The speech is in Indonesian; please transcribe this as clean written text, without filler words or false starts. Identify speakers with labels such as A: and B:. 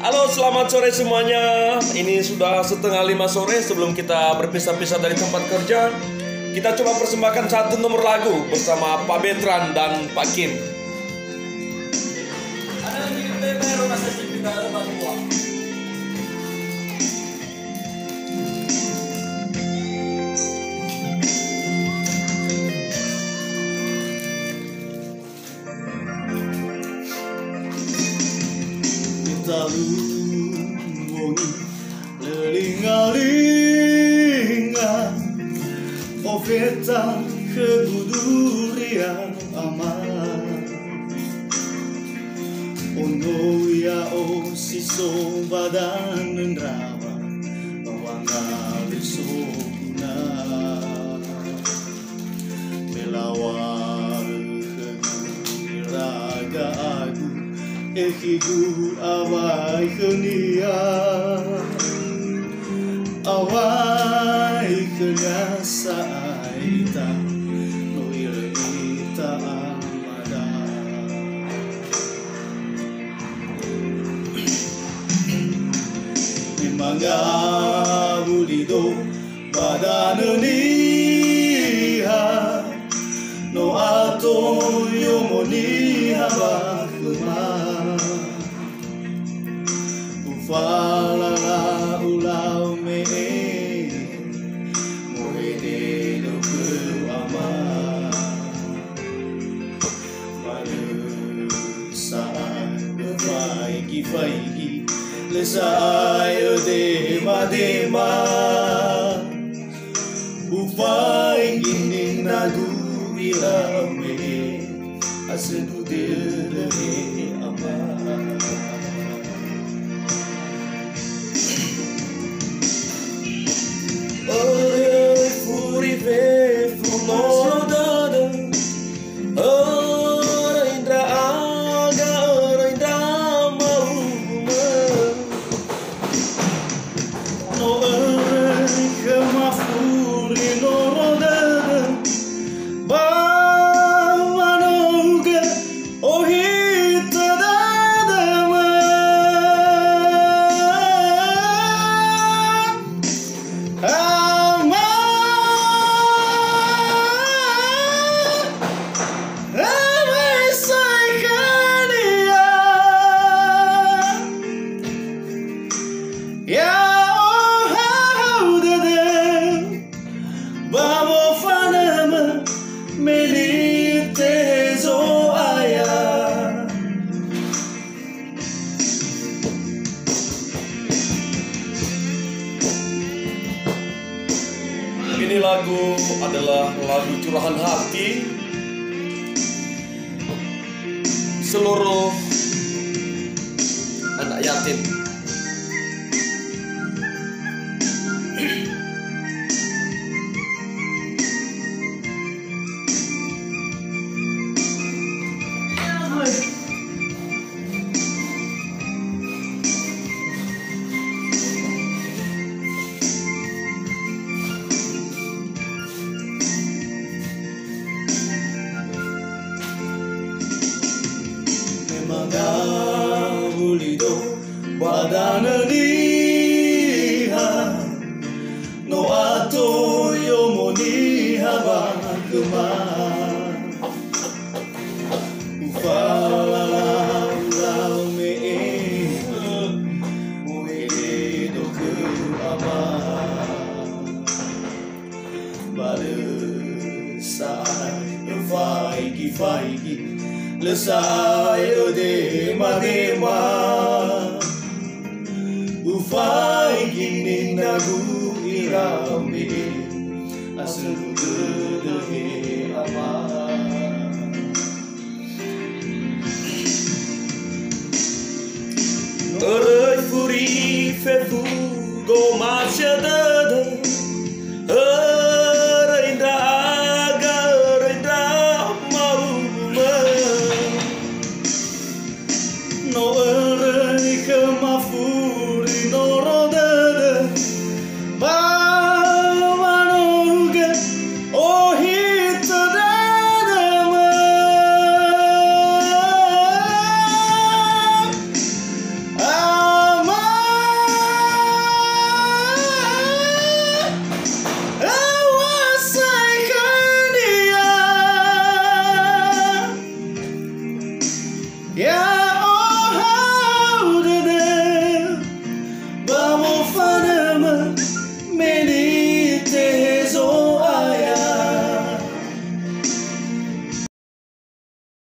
A: Halo, selamat sore semuanya. Ini sudah setengah 5 sore. Sebelum kita berpisah-pisah dari tempat kerja, kita coba persembahkan satu nomor lagu bersama Pak Betran dan Pak Kim.
B: Ada lagi baru masa cerita lepas buah.
C: Talungi lelinga-linga Ofeta keguduria aman Ono ya o siso badan nendrawa Bawanga besokuna Melawar kegiraga aku Ekigu awai kenia awai kenya saita noir ita amada Memangga bulido badananiha no ato yomoniha bakuma Ufala ulau me Mohede no ku ama Manu saat faigi Lesai dema dema Ufai gini nagu ilame Asenu dele ama
A: Ini lagu adalah lagu curahan hati seluruh anak yatim.
C: Bulido badananiha no ato yomoniha bakuma Ufala me Mohede no ku ama Balesai faigi Lesai dema dema Ufai gini nagu irame Asenu dele ama
A: Erei furi fefu go machadada Erei draga erei drama
C: No erei kemafuri no rodede Bamanuge oh hita dadama Ya